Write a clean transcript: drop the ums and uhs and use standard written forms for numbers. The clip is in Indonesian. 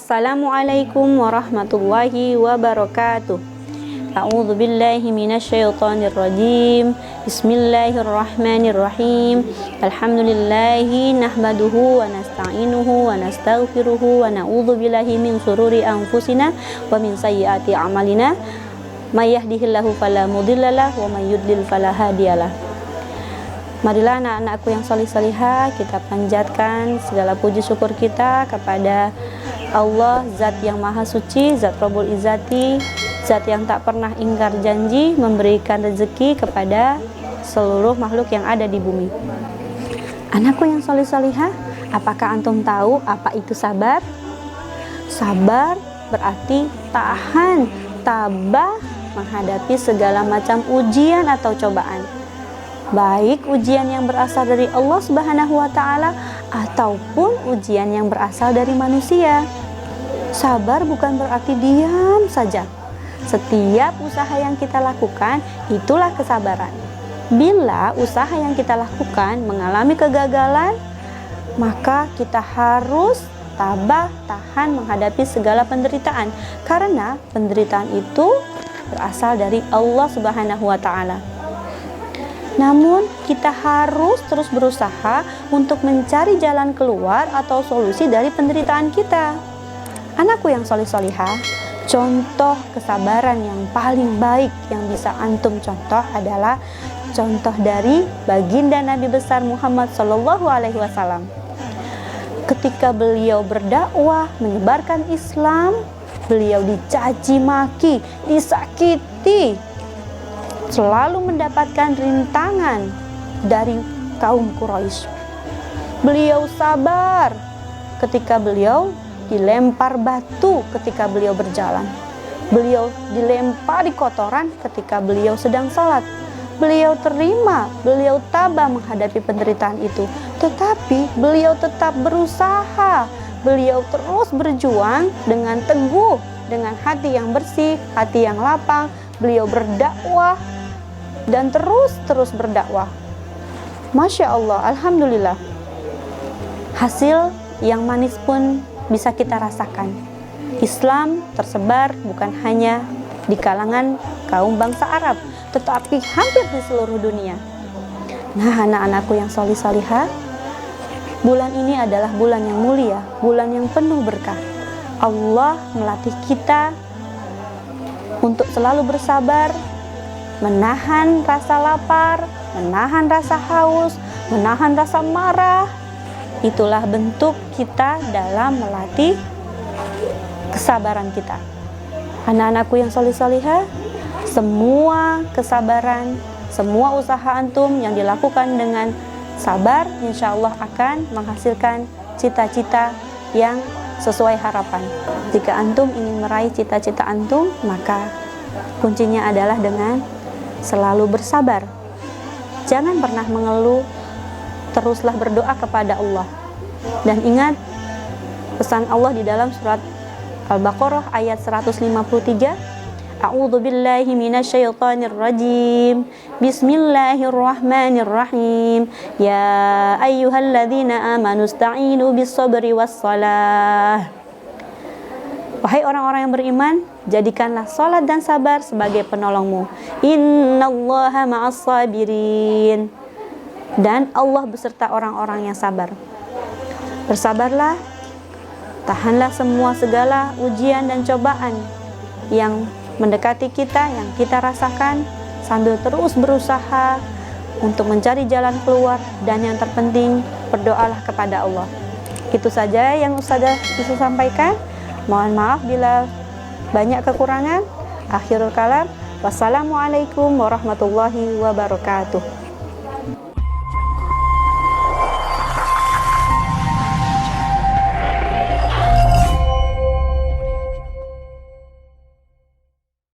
Assalamualaikum warahmatullahi wabarakatuh. A'udzu billahi minasyaitonir rajim. Bismillahirrahmanirrahim. Alhamdulillahi nahmaduhu wa nasta'inuhu wa nastaghfiruhu wa na'udzu billahi min shururi anfusina wa min sayyiati a'malina. May yahdihillahu fala mudhillalah wa may yudlil fala hadiyalah. Marilah anak-anakku yang salih-salihah, kita panjatkan segala puji syukur kita kepada Allah, Zat yang Maha Suci, Zat Rabbul Izzati, Zat yang tak pernah ingkar janji memberikan rezeki kepada seluruh makhluk yang ada di bumi. Anakku yang salih-salihah, apakah antum tahu apa itu sabar? Sabar berarti tahan, tabah menghadapi segala macam ujian atau cobaan. Baik ujian yang berasal dari Allah Subhanahu wa Ta'ala ataupun ujian yang berasal dari manusia. Sabar bukan berarti diam saja. Setiap usaha yang kita lakukan itulah kesabaran. Bila usaha yang kita lakukan mengalami kegagalan, maka kita harus tabah, tahan menghadapi segala penderitaan, karena penderitaan itu berasal dari Allah Subhanahu wa Ta'ala. Namun kita harus terus berusaha untuk mencari jalan keluar atau solusi dari penderitaan kita. Anakku yang solih-solihah, contoh kesabaran yang paling baik yang bisa antum contoh adalah contoh dari baginda Nabi besar Muhammad SAW. Ketika beliau berdakwah menyebarkan Islam, beliau dicaci maki, disakiti, selalu mendapatkan rintangan dari kaum Quraisy. Beliau sabar ketika beliau dilempar batu ketika beliau berjalan. Beliau dilempari kotoran ketika beliau sedang salat. Beliau terima, beliau tabah menghadapi penderitaan itu. Tetapi beliau tetap berusaha. Beliau terus berjuang dengan teguh, dengan hati yang bersih, hati yang lapang. Beliau berdakwah dan terus berdakwah. Masya Allah, Alhamdulillah. Hasil yang manis pun bisa kita rasakan. Islam tersebar bukan hanya di kalangan kaum bangsa Arab, tetapi hampir di seluruh dunia. Nah, anak-anakku yang solih-solihah, bulan ini adalah bulan yang mulia, bulan yang penuh berkah. Allah melatih kita untuk selalu bersabar, menahan rasa lapar, menahan rasa haus, menahan rasa marah. Itulah bentuk kita dalam melatih kesabaran kita. Anak-anakku yang solih-solihah, semua kesabaran, semua usaha antum yang dilakukan dengan sabar, insya Allah akan menghasilkan cita-cita yang sesuai harapan. Jika antum ingin meraih cita-cita antum, maka kuncinya adalah dengan selalu bersabar. Jangan pernah mengeluh, teruslah berdoa kepada Allah. Dan ingat pesan Allah di dalam surat Al-Baqarah ayat 153. A'udzu billahi minasyaitonir rajim. Bismillahirrahmanirrahim. Ya ayyuhalladzina amanu ista'inu bis-sabri was-shalah. Wahai orang-orang yang beriman, jadikanlah salat dan sabar sebagai penolongmu. Innallaha ma'as-sabirin. Dan Allah beserta orang-orang yang sabar. Bersabarlah, tahanlah semua segala ujian dan cobaan yang mendekati kita, yang kita rasakan, sambil terus berusaha untuk mencari jalan keluar, dan yang terpenting, berdoalah kepada Allah. Itu saja yang Ustazah bisa sampaikan. Mohon maaf bila banyak kekurangan. Akhirul kalam. Wassalamualaikum warahmatullahi wabarakatuh.